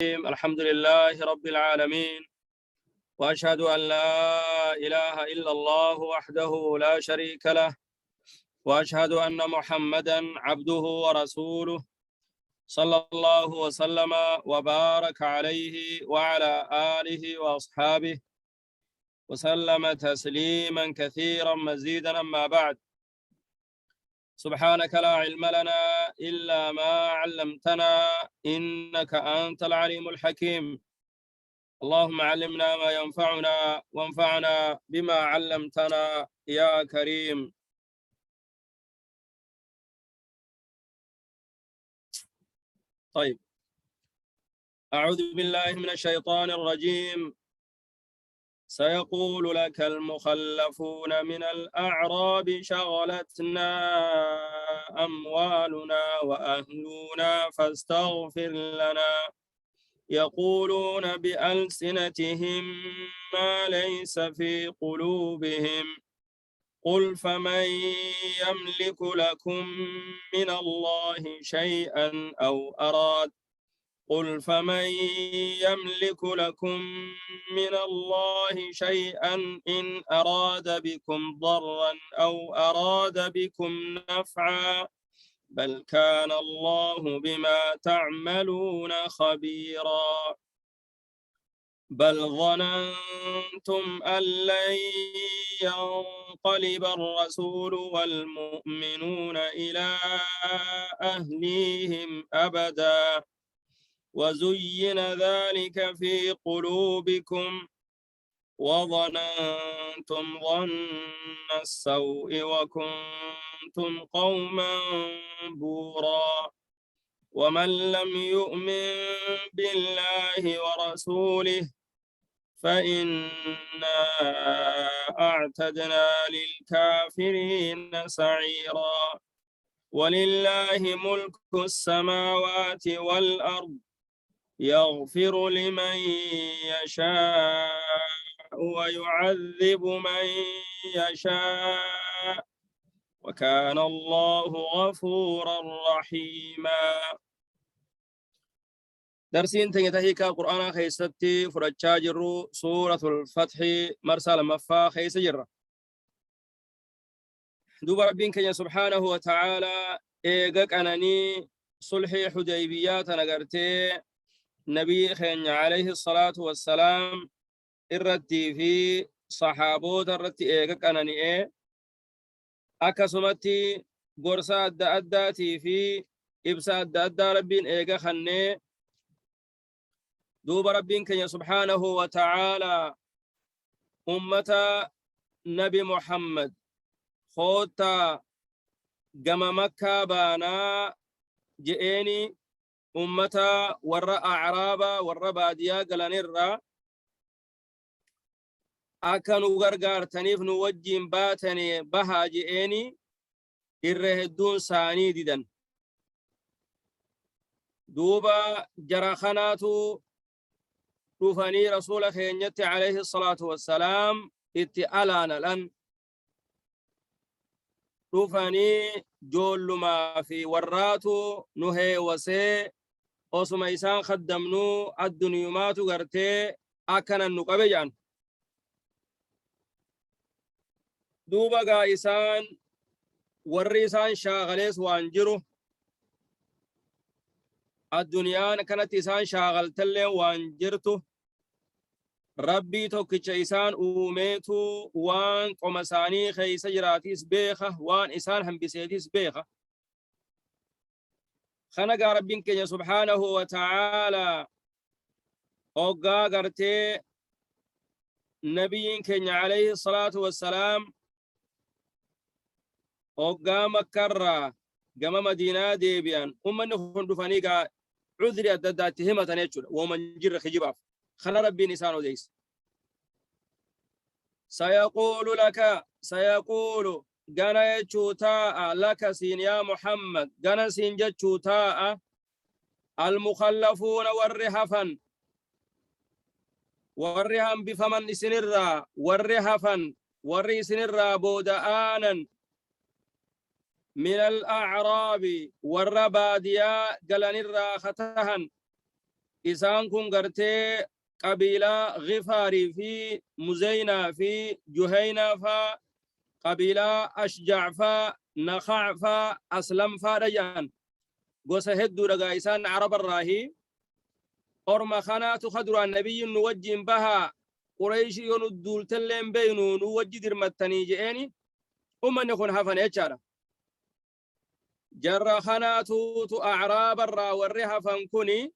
الحمد لله رب العالمين، وأشهد أن لا إله إلا الله وحده لا شريك له، وأشهد أن محمدا عبده ورسوله صلى الله وسلم وبارك عليه وعلى آله وأصحابه وسلم تسليما كثيرا مزيدا. أما بعد، سبحانك لا علم لنا إلا ما علمتنا إنك أنت العليم الحكيم. اللهم علمنا ما ينفعنا وانفعنا بما علمتنا يا كريم. طيب، أعوذ بالله من الشيطان الرجيم. سيقول لك المخلفون من الأعراب شغلتنا أموالنا وأهلنا فاستغفر لنا. يقولون بألسنتهم ما ليس في قلوبهم. قل فمن يملك لكم من الله شيئا أو أراد قل فمن يملك لكم من الله شيئا إن أراد بكم ضرا أو أراد بكم نفعا بل كان الله بما تعملون خبيرا. بل ظننتم أن لن ينقلب الرسول والمؤمنون إلى أهليهم أبدا وزين ذلك في قلوبكم وظننتم ظن السوء وكنتم قوما بورا. ومن لم يؤمن بالله ورسوله فإنا أعتدنا للكافرين سعيرا. ولله ملك السماوات والأرض يغفر لمن يشاء ويعذب من يشاء وكان الله غفورا رحيما. درسين تنتهيك القرآن خيستي فرجا جرو سورة الفتح مرسال مفا خيس جرة. دوب ربين كي سبحانه وتعالى إيقاك أنني صلح حديبيات نقرتي نبي خين عليه الصلاة والسلام الرتي في صحابوت الرتي إيقاك أنني أكسمتي قرصة أداتي في إبسا أدى ربين إيقا خني دوب ربين كي سبحانه وتعالى أمة نبي محمد خوتا قم مكة بانا جئيني أمة ورى أعرابا ورى باديا قلنرى أكنوا غرغار تنيف نوجين باتني بها جئيني الرهدون ساني ديدن. دوبا جراخناتو روفاني رسول خينيت عليه الصلاة والسلام اتعالانا لن روفاني جول ما في وراتو نهي وسي osuma isaan khaddamnu adduniyumaatu gartee akkanan nu qabe jedhan. Duuba gaa isaan warri isaan shaagalees waan jiru adduniyaan kanatti isaan shaagaltallee waan jirtu rabbii tokkicha isaan uumeetu waan qoma isaanii keeysa jiraatis beeka waan isaan hambiseetis beeka. خنقا ربين كي سبحانه وتعالى أوقا قرتي نبي كي عليه الصلاة والسلام أوقا مكرا قام مدينة ديبيان ومن خندفاني قا عذري أددات همة نيتشل ومن جر خجباف خنا ربي نسانو ديس. سيقول غنا يچوتا لك سين يا محمد غنا سين جچوتا المخلفون والرهفن بفمن سنرا والرهفن وري سنرا بودآنا من الأعراب والرباديا قلن الراختهن إسان كن قرتي قبيلة غفاري في مزينة في جهينة فا قبيلة أشجع فا نخع فا أسلم فا رجان قوس هدو رقا إسان عرب الراهي أرما خانات خدر النبي نوجه بها قريش يندول تلين بينو نوجه درمتني جئني ومن يكون هفن يجارة جر خاناتو تو أعراب الرا ورها فانكوني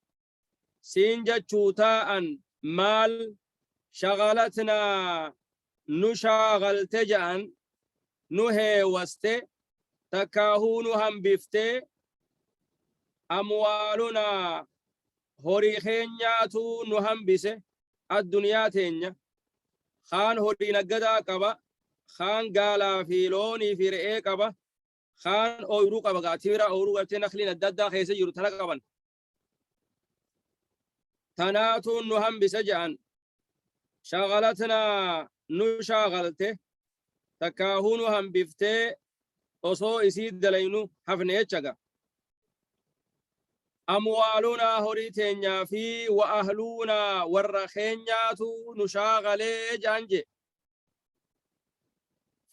سينجا شوتاء مال شغلتنا نشاغل تجأن نهي وستي تكاهون هم بفتي أموالنا هوري خينياتو نهم بسه الدنيا تينيا خان هوري نقدا قبا خان قالا في لوني في رئي قبا خان أورو قبا قاتيرا أورو قبتي نخلين الددا خيسي جرو تلق قبا تناتو نهم بسجعن شغلتنا نشاغلته تكاهون هم بفتي أصو إسيد دلينو حفني اتشغا أموالنا هوريتين في وأهلنا والرخينياتو نشاغلي جانجي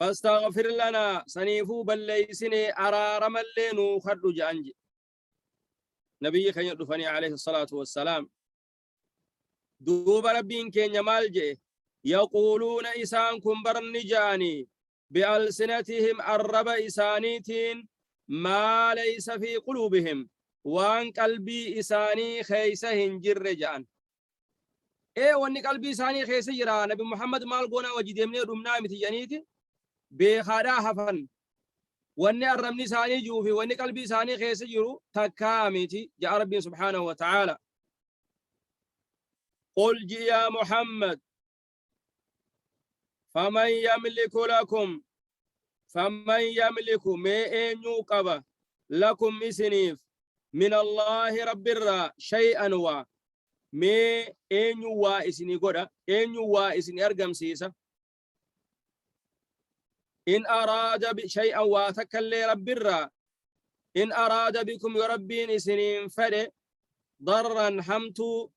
فاستغفر لنا سنيفو بليسني أرارم اللي نوخد جانجي نبي خير دفني عليه الصلاة والسلام دوب ربين كين يمالجي يقولون إسانكم برنجاني بألسنتهم الرب إسانيتين ما ليس في قلوبهم وان قلبي إساني خيسة هنجر جان إيه واني قلبي إساني خيسة جرا نبي محمد مالقونا وجديمني رمنا متجانيتي بخدا حفن واني أرمني إساني جوفي واني قلبي إساني خيسة جرو تكاميتي جاء ربي سبحانه وتعالى قل جي يا محمد فمن يملك مئين قبا لكم إسنيف من الله رب الرا شيئا وا مي إنيو وا إسني قدا إنيو وا إسني أرقم سيسا إن أراد شيئا وا تكلي رب الرا إن أراد بكم يربين إسنين فد ضرا حمتو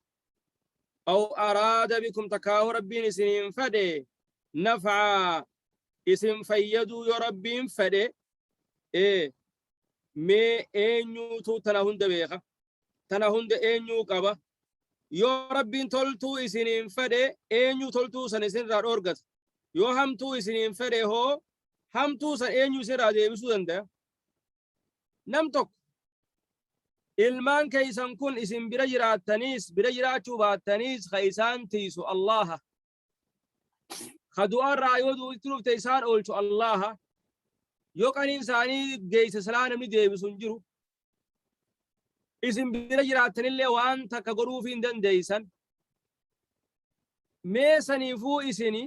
أو أراد بكم تكاو ربين إسنين فد نفعا اسم فيدو يربين فد إيه مي أنيو تو تناهند بيخا تناهند أنيو قبا يو ربين تلتو إسنين فد أنيو تلتو سنسين رار أورغت يو همتو إسنين فد هو همتو سن أنيو سن دي بسودن ده نمتك ilmaan keeysan kun isin bira jiraachuu baattaniis kaysaan tiisu allaha kadu'arraa yoo duutti dhufte isaan oolchu allaha yoo qaniin isaanii geeyse salaa namni deebisu hin jiru isin bira jiraattanillee waan takka godhuuf hin dandeeysan mee saniifuu isini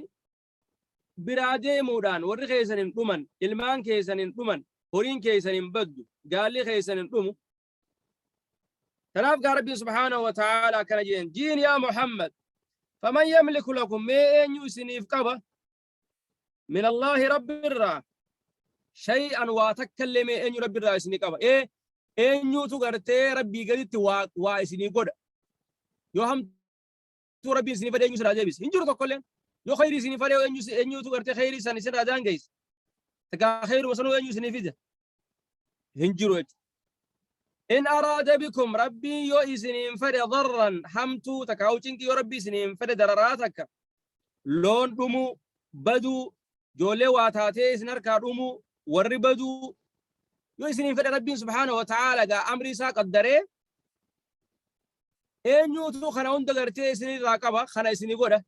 biraa deemuudhaan warri keeysan hin dhuman ilmaan keeysan hin dhuman horiin keeysan hin baddu gaalli keeysan hin dhumu تناف قال ربي سبحانه وتعالى كان جين يا محمد فمن يملك لكم مين يسنيف قبا من الله رب الرا شيئا واتكلم ان رب الرا يسني قبا ايه ان يوتو غرتي ربي غدت وا يسني غد يو هم تو ربي يسني فدي يسرا جيبس انجرو تكلن يو خير يسني فدي ان يوتو غرتي خير يسني سرا دان جيس تكا خير وسنو ان يسني فيده انجرو إن أراد بكم ربي يو إسنين فد ضرا حمتو تكاوچنك يو ربي إسنين فد درراتك لون دمو بدو جولي واتاتي إسنركا دمو ور بدو يو إسنين فد ربي سبحانه وتعالى قا أمري سا قدره إن يوتو خنا هند غرتي إسنين راقبا خنا إسنين قودا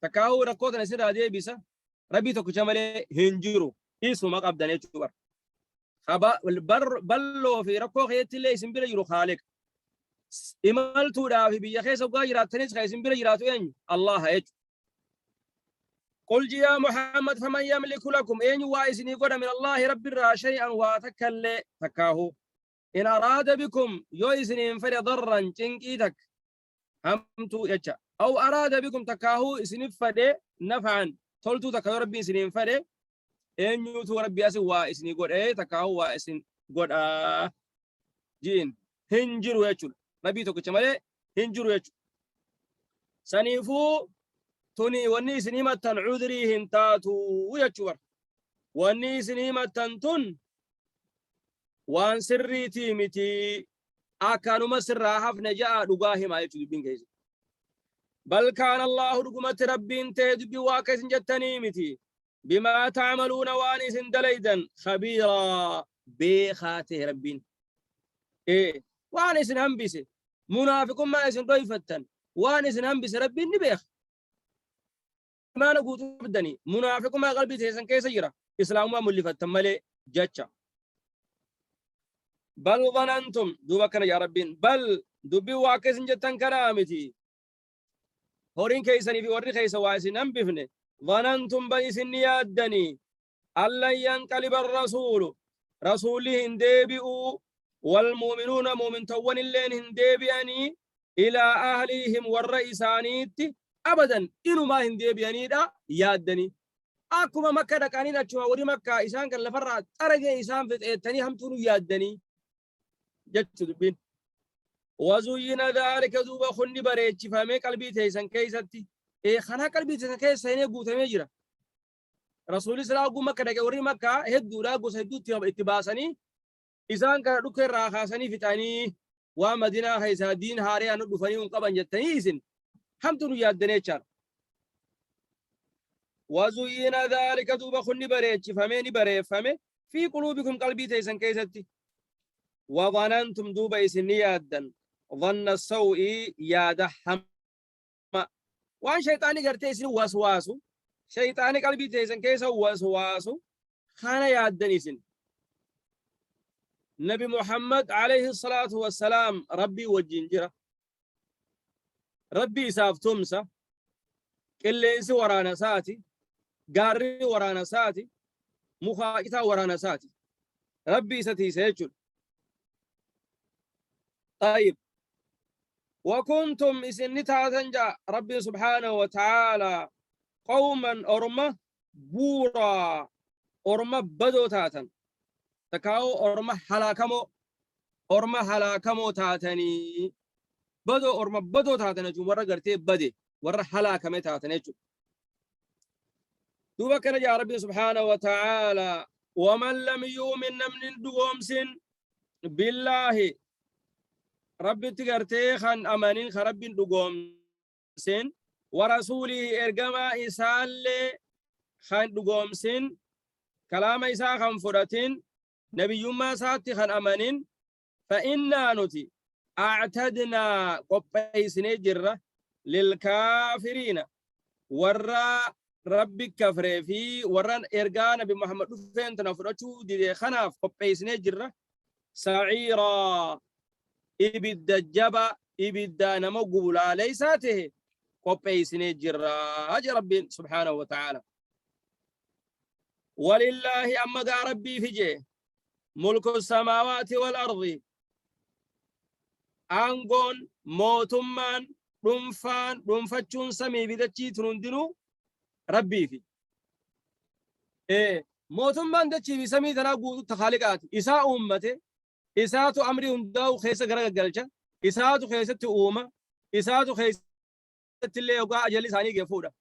تكاو ركوتنا إسنين راديه بيسا ربي تكو جمالي هنجيرو إسو ما قبداني چوبر خبا بلو في ركو خيتي اللي اسم بلا يرو خالق إمالتو دا في بيا خيس وقا يراتنيس خيس بلا يراتو ين الله يج قل جي يا محمد فمن يملك لكم أين وايسني قد من الله رب الرا شيئا واتكل تكاهو إن أراد بكم يويسني فد ضرا جنكيتك همتو يجا أو أراد بكم تكاهو اسنف فد نفعا تلتو تكاهو ربي اسنين فد أين يوتو ربي أسي واسني قد تكاهو واسن قد جين هنجر ويجل ربي توك چمالي هنجروا يجو سنيفو توني وني سنيمة عذري هنتاتو ويجور وني سنيمة تن وان سري تيمتي أكانوا مسر حفن جاء دقاه ما يجو بين كيس بل كان الله رقمة ربين تدبي واكس جتني متي بما تعملون وانس دليدا خبيرا بخاته ربين إيه وانس همبس منافق ما اسن ضيفتن وانس همبس ربين نبيخ ما نقول بدني منافق ما قلبي تيسن كيس يرى إسلام ما ملفتن ملي جتشا بل ظننتم دوبكنا يا ربين بل دبي واكس جتن كرامتي هورين كيسني في وري كيس واسن همبفني ظننتم بيسن يادني ألا ينقلب الرسول رسوله هندبئوا والمؤمنون مؤمن توان اللين هندبئني إلى أهليهم والرئيسانيت أبدا إنو ما هندبئني دا يادني أكما مكة دكاني نتشوها وري مكة إسان كان لفرات أرجع إسان في التاني هم تونو يادني جت دبين وزين ذلك ذوب خني بريتش فمي قلبي تيسن كيستي إيه خنا قلبي تيسن كيسن يقول تميجرا رسول الله أقول مكة دكا وري مكة هدو لا قص هدو اتباسني إسان كان دكتور راخاسني في تاني ومدينة هيسا دين هاري أنو دفني ونقبن جتني إسن هم تونو يادني چار وزين ذلك ذوب خني بريتش فمي بريف فمي في قلوبكم قلبي تيسن كيستي وظننتم دوبا إسن يادا ظن السوء يادحم وان شيطاني قرتي إسن واسواسو شيطاني قلبي تيسن كيسا واسواسو خانا يادن إسن نبي محمد عليه الصلاة والسلام ربي وجنجرة ربي إساف تمسا كل إنسي ورانا ساتي قاري ورانا ساتي مخاكتا ورانا ساتي ربي ستي سيجل طيب وكنتم إسن تاتنجا ربي سبحانه وتعالى قوما أرمى بورا أرمى بدو تاتن تكاو أرمى حلاكمو تاتني بدو أرمى بدو تاتن جو ورا قرتي بدي ورا حلاكمي تاتن جو دوبا كان يا ربي سبحانه وتعالى ومن لم يؤمن من دومسن بالله ربي تقرتي خان أمانين خرب دومسن ورسوله إرجما إسال خان دومسن كلام إسا خان فراتين نبي يوم ساتي خان أمانين فإنا نتي أعتدنا قبيس نجرة للكافرين ورا ربي كفر في ورا إرجان نبي محمد فين تنافرتشو دي خناف قبيس نجرة سعيرا إبد الجبا إبد نمو قبلا ليساته قبيس نجرة أجي ربي سبحانه وتعالى ولله أما قا ربي فجي ملك السماوات والأرض أنقون موتمان رنفتشون سمي بدتشي ترندنو ربي في موتمان دتشي بسمي تناقو تخالقات إساء أمته إساءة أمري هنداو خيسة غرق قلشة إساءة خيسة أومة إساءة خيسة اللي يوقع أجل ثاني يفودا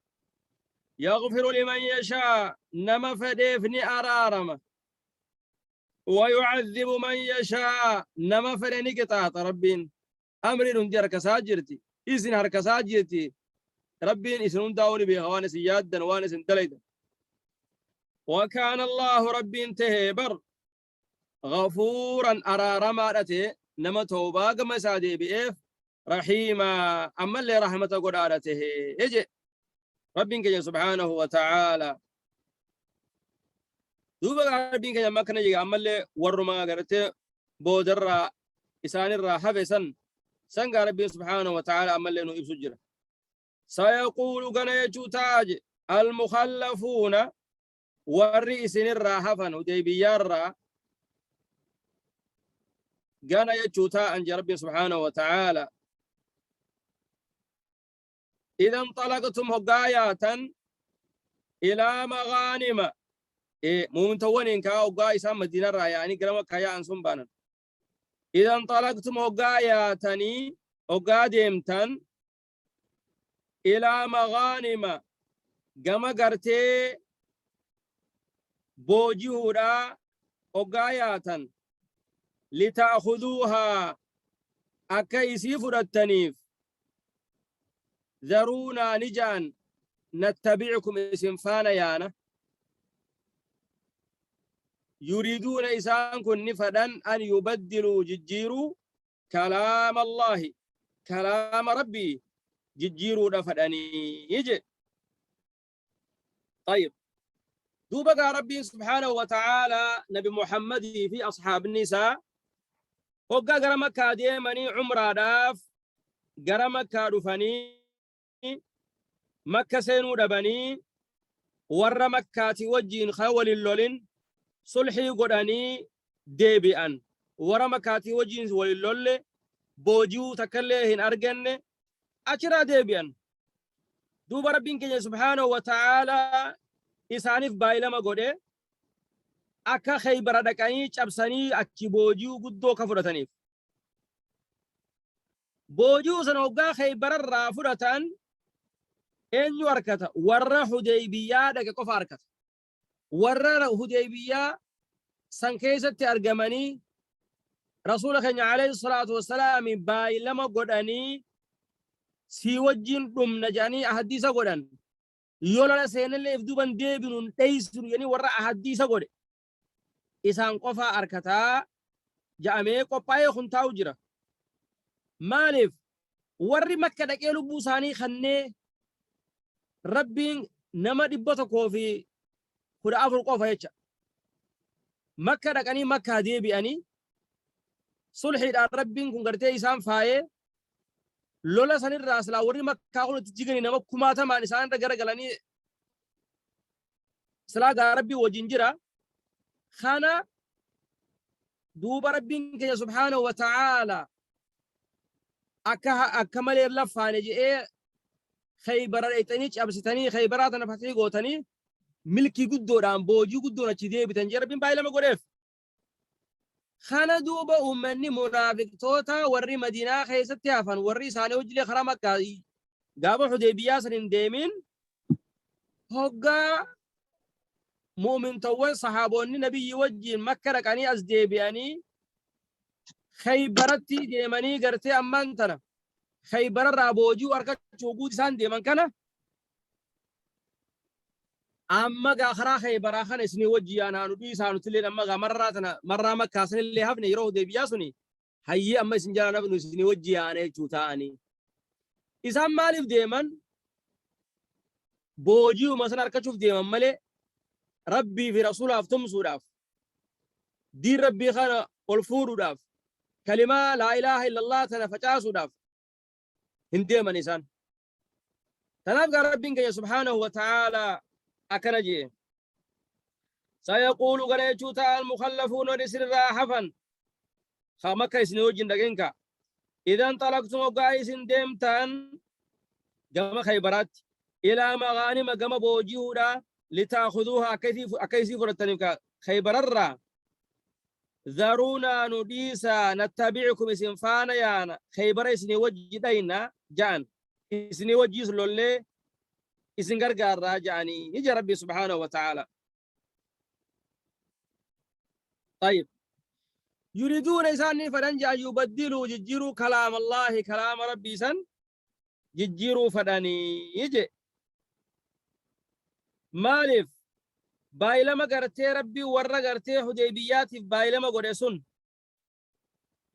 يغفر لمن يشاء نما فديفني أرارما ويعذب من يشاء نما فدني قطعة ربين أمر نندي هركسات جرتي إذن هركسات جرتي ربين إذن داولي بيغوانس يادا وانس دليدا وكان الله ربين تهبر غفورا أرارما رتي نما توبا قم سادي بإف رحيما أما اللي رحمة قرارته إجي ربين سبحانه وتعالى دوبا ربين كجا مكنا يجي أما اللي ورما قرته بودر إسان الراحة سن ربين سبحانه وتعالى أما اللي نؤيب سجرة سيقول قنا يجوتاج المخلفون والرئيسين الراحة فنوديبيا الراحة قنا يجوتا أنجي ربين سبحانه وتعالى إذا انطلقتم هقاياتا إلى مغانم مؤمن توانين كا هقاي سام مدينة را يعني كلمة كايا أنسون بانا إذا انطلقتم هقاياتني أقادمتن إلى مغانم جما قرتي بوجيورا أقاياتا لتأخذوها أكيسي فرتنيف ذرونا نجان نتبعكم اسم فانا يانا يريدون إسان كن فدن أن يبدلوا ججيروا كلام الله كلام ربي ججيروا دفدني يجي طيب دوبك ربي سبحانه وتعالى نبي محمد في أصحاب النساء وقا قرمك ديمني عمرا داف قرمك دفني مكة سينو دبني ور مكاتي وجين خول اللولين صلحي قداني ديبئا ور مكاتي وجين وللول بوجيو تكليهن أرجن أشرا ديبئا دوب ربين كي سبحانه وتعالى إسانيف بايلما قده أكا خيبر دكاني چبساني أكي بوجيو قدو كفرتنيف بوجيو سنوغا خيبر الرافرتان إنو أركتا ورّا حديبية دك كف أركتا ورّا حديبية سنكيسة أرجماني رسولك عليه الصلاة والسلام باي لما قداني سيوجين دم نجاني أحاديث قدان يولا سين اللي يفدوبان ديبنون تيسر يعني ورّا أحاديث قد إسان قفا أركتا جامي قفاي خنتاو جرا مالف ورّي مكة دكيلو بوساني خنّي ربين نما دبته كوفي خد أفر قفا يتشا مكة دكاني مكة ديبي أني صلحي دا ربين كن قرتي إسان فاي لولا سنين راس لا ورّي مكة قولو تجيغني نما كماتا ما نسان رقر قلاني سلاقا ربي وجنجرا خانا دوب ربين كي سبحانه وتعالى أكمل اللفاني جي خيبر ايتنيش ابستني خيبرات انا فتحي قوتني ملكي قدو رام بوجي قدو نشيدي بتنجر بين بايلما قريف خانا دوبا أمني منافق توتا ورّي مدينة خيستي هفن ورّي ساني وجلي خرامك قابل حديبية سنين ديمين هقا مؤمن توان صحابوني نبي وجين مكة ركاني أزديبياني خيبرتي ديماني قرتي أمانتنا خيبر الرابوجي واركا شوقود سان ديمان كان أما قاخرا خيبر آخان اسني وجي أنا نبي سانو تلين أما قا مرة مكة سن اللي هفني يروه دي بياسوني هيي أما سنجانا نبنو اسني وجي أنا جوتاني إسان مالف ديمان بوجي ومسان أركا شوف ديمان مالي ربي في رسوله أفتم سوراف دين ربي خانا والفور داف كلمة لا إله إلا الله تنفجاسو داف هندي من إنسان تنافق ربك سبحانه وتعالى أكنجي سيقول قريتشوتا المخلفون لسر حفن خامك يسنوجين دقينك إذا انطلقتم وقايس ديمتان جمع خيبرات إلى مغانم جمع بوجيودا لتأخذوها أكيسي فرتنك خيبر الرّا ذرونا نديسا نتبعكم اسم فانا يانا خيبر اسني وجي دينا جان اسني وجي سلولي اسن غرغار راجعني يجي ربي سبحانه وتعالى طيب يريدون إساني فدنجا يبدلوا ججيروا كلام الله كلام ربي سن ججيروا فداني يجي مالف بايلما غرتي ربي ورّا غرتي حديبيات بايلما غرسون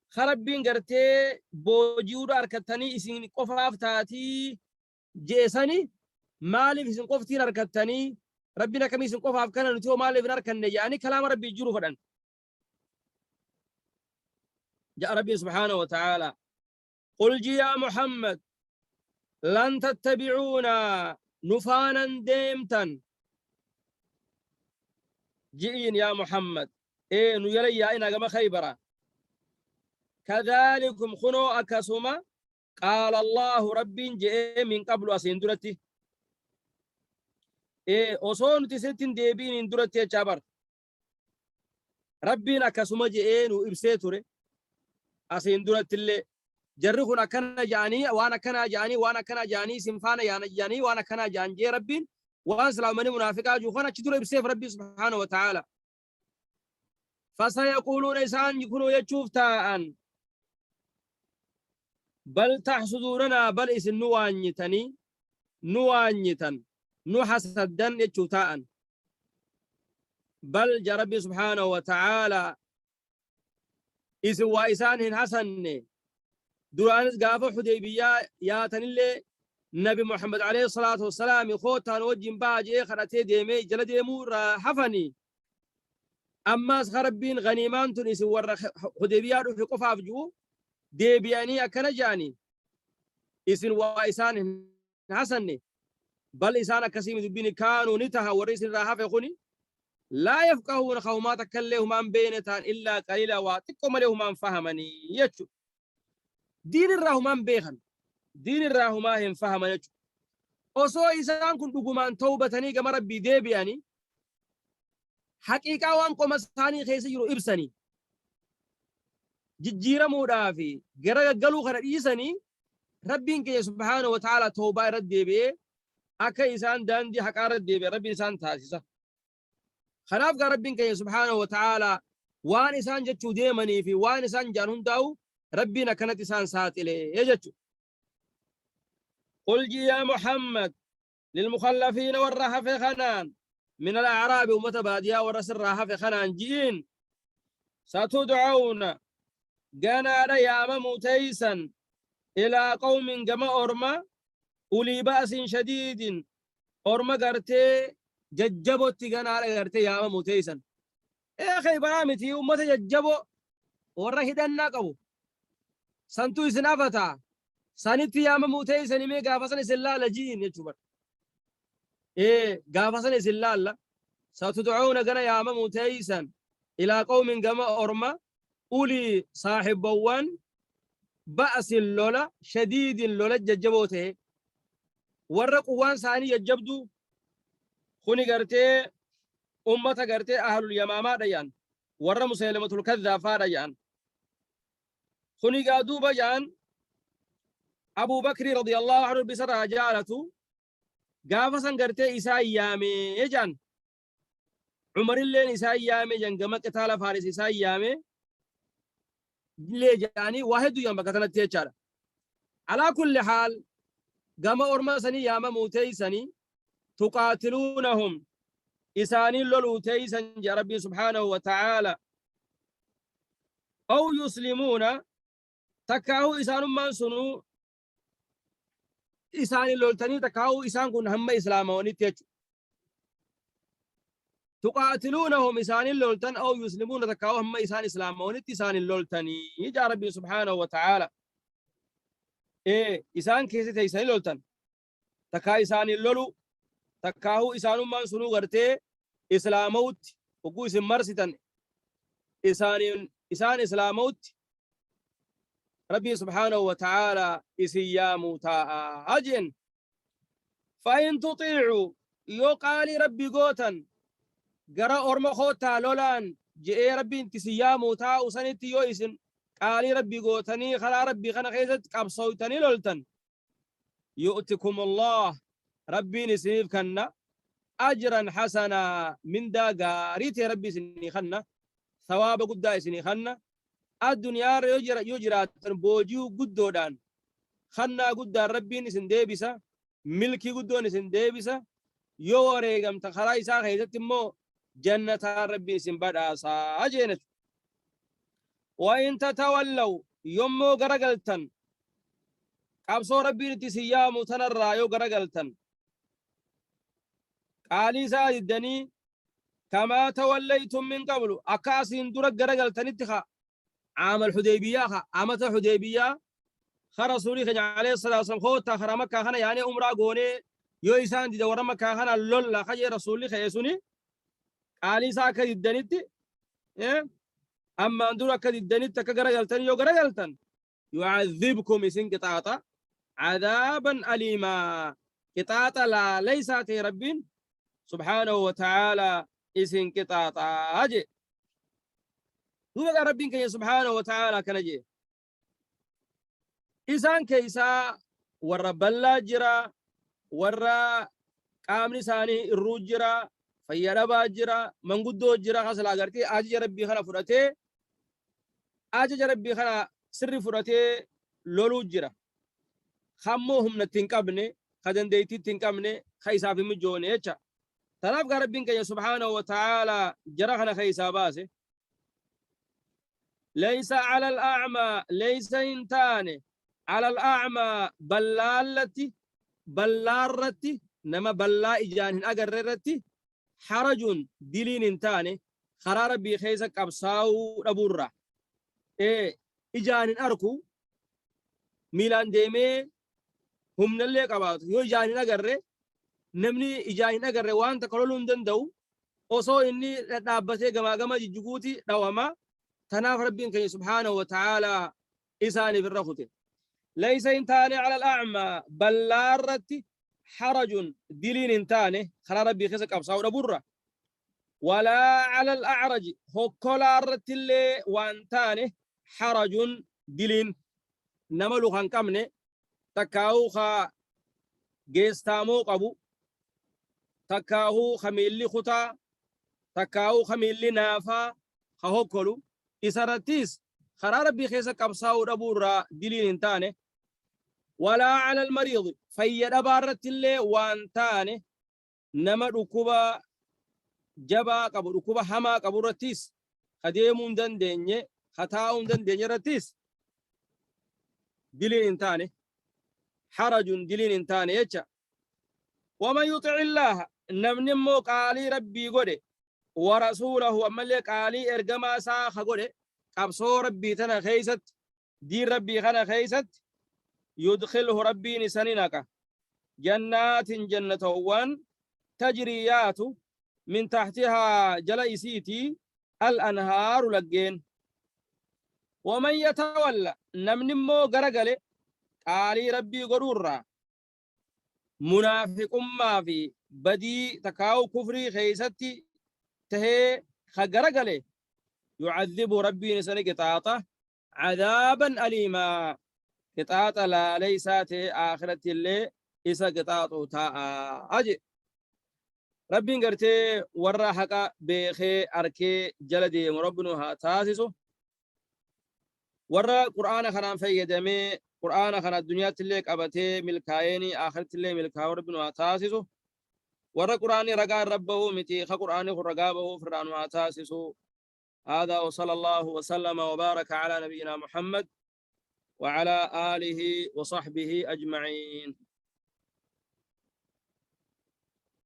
خربين غرتي بوجود أركتني اسين قفاف تاتي جيساني مالف اسين قفتين أركتني ربنا كم اسين قفاف كان نتو مالف نركن يعني كلام ربي جرو فدان جاء ربي سبحانه وتعالى قل جي يا محمد لن تتبعونا نفانا ديمتا جئين يا محمد إيه نيلي يا إنا كما خيبرا كذلكم خنو أكسما قال الله رب جئ من قبل أسندرتي إيه أصون تسنتين ديبين اندرتي جابر ربنا أكسما جئين وإبسيتوري أسندرت اللي جرخنا كنا جاني وانا كنا جاني وانا كنا جاني سنفانا جاني وانا كنا جانجي ربي وان سلامني منافقا جوخنا تشتري بسيف ربي سبحانه وتعالى فسيقولون إسان يكونوا يشوف تاءً بل تحسدوننا بل إسن نوانيتن نحسدن يشوتاءً بل جربي سبحانه وتعالى إسن وإسان حسن درانس قافة حديبية يا تنلي نبي محمد عليه الصلاة والسلام يخوتان وجين باجي خراتي ديمي جلديمو حفني أما سخربين غنيمان تنسي ورا حديبية في قفاف جو ديبياني أكنا جاني إسن وإسان حسن بل إسان كسيم دبين كانوا نتها ورئيس راحة يخوني لا يفقهون خومات كلهم عن بينتان إلا قليلا واتقم لهم عن فهمني يجو دين الرحمن بيخن دين الرحمن فهم يجو وصو إسان كن دقمان توبتني كما ربي ديبياني حقيقة وانكو مساني خيسي يرو إبساني ججيرة مودافي غرق قلو خرق إيساني ربين كي سبحانه وتعالى توبة رد ديبي أكا إسان دان دي حقا رد ديبي ربي إسان تاسسة خلاف ربين كي سبحانه وتعالى وان إسان جتشو ديماني في وان إسان جانون داو ربنا كانت إسان ساتلي يجتشو قل جي يا محمد للمخلفين والرهف خنان من الأعراب ومتبادية ورس الرهف خنان جين ستدعون جانا ريام متيسا إلى قوم جمع أرما أولي بأس شديد أرما قرتي ججبت جانا قرتي يا متيسا يا أخي برامتي ومتى ججبو ورهدن نقبو سنتو إسنافتا سانيتي يا متيسا نمي قافسن سلالة جين يجبر قافسن سلالة ستدعون جانا يا متيسا إلى قوم جمع أرما أولي صاحب بوان بأس اللولا شديد اللولا ججبوته ورق وان ثاني يجبدو خوني قرتي أمتا قرتي أهل اليمامة ديان ور مسيلمة الكذافة ديان خوني قادو بجان أبو بكر رضي الله عنه بسر جالته قافسا قرتي إساء يامي يجان عمر اللين إساء يامي جان قمك تالا فارس إساء يامي ليه يعني واحد يوم بكتنا تيجار على كل حال قام أرما سني ياما موتي سني تقاتلونهم إساني لولوتي سنج ربي سبحانه وتعالى أو يسلمون تكاو إسان من سنو إساني لولتني تكاو إسان كن هم إسلاموني تيجو تقاتلونهم إسان اللولتن أو يسلمون تكاو هم إسان إسلاموني إسان اللولتني يجا ربي سبحانه وتعالى إسان كيسي تيسان اللولتن تكا إسان اللولو تكاو إسان من سنو غرتي إسلاموت وقو إسم مرسيتن إسان إسلاموت ربي سبحانه وتعالى إسيامو تاء أجن فإن تطيعوا يقالي ربي قوتن قرأ أرما خوتا لولان جئي ربي انتسيامو تاء سنتي يوئسن قالي ربي قوتني خلا ربي خنا خيزت قبصوتني لولتن يؤتكم الله ربي نسيف كنا أجرا حسنا من دا قاريت ربي سني خنا ثواب قد سني خنا الدنيا يجرى بوجيو قدودان خنا قد ربي نسن ديبسا ملكي قدو نسن ديبسا يوريغم تخراي سا خيزت مو جنة ربي سن بدا ساجينت وإن تتولوا يمو غرقلتن قبصو ربي نتسيامو تنرى يو غرقلتن قالي ساددني كما توليتم من قبل أكاسين درق غرقلتن اتخا عام الحديبية عامة الحديبية خرسولي خجع عليه الصلاة والسلام خوتا خرمكا خنا يعني أمرا قوني يو إسان دي دورا مكا خنا اللولا خجي رسولي خيسوني قالي ساكا ددنيت أما أندورا كددنيت كغرقلتن يو غرقلتن يعذبكم إسن قطاطا عذابا أليما قطاطا لا ليس رب سبحانه وتعالى إسن قطاطا أجي هو ربك سبحانه وتعالى كنجي إسان كيسا ورّا بلا جرا ورّا قامني ساني الروج جرا فيربا جرا من قدو جرا خسلا غرتي آجي ربي خنا فرته آجي ربي خنا سر فرته لولو جرا خموهم نتنقبني خدن ديتي تنقبني خيسا في مجوني يتشا تناف ربين كي سبحانه وتعالى جرا خنا خيسا باسي ليس على الأعمى ليس إنتاني على الأعمى بلالتي بلارتي نما بلا إجانهن أقررتي حرج دلين إنتاني خرار بي خيسك أبساو ربورا إيه إجانهن أركو ميلان ديمي هم نلي قباط يو إجانهن أقرر نمني إجانهن أقرر وان تقللون دندو وصو إني نابتي قما جيجوتي دوما تناف ربين كي سبحانه وتعالى إساني في الرخوتي ليس إنتاني على الأعمى بلارتي حرج دلين إنتاني خلا ربي خسك أبصاو ربورا ولا على الأعرج هكولارت اللي وانتاني حرج دلين نملو خان كمني تكاو خا جيستامو قبو تكاو خميلي خطا تكاو خميلي نافا خهوكولو إسارتيس خلا ربي خسك أبصاو ربورا دلين إنتاني ولا على المريض فيد بارت اللي وانتاني نما ركوبا جبا قبو ركوبا هما قبو رتيس خديمون دن دنيا خطاون دن دنيا رتيس دلين انتاني حرج دلين انتاني يتشا ومن يطع الله نمنمو قالي ربي قولي ورسوله أما اللي قالي ارقما ساخ قولي قبصو ربي تنا خيست دين ربي خنا خيست يدخله ربي نسنينك جنات جنتوان تجريات من تحتها جليسيتي الأنهار لجين ومن يتولى نمنمو غرغله قالي ربي غرورا منافق ما في بدي تكاو كفري خيستي تهي خغرغله يعذب ربي نسني قطاطه عذابا أليما قطاطه لا ليست آخرة اللي إسا قطاطه تاء أجي ربي غرتي ورا حقا بخي أركي جلدي مربنها تاسسو ورا قرآن خنان فيدمي قرآن خنا الدنيا تلك أبتي ملكايني آخر تلك ملكاو ربنا تاسسو ورا قرآن رقا ربه متي خ قرآن رقابه فران تاسسو هذا وصلى الله وسلم وبارك على نبينا محمد وعلى آله وصحبه أجمعين.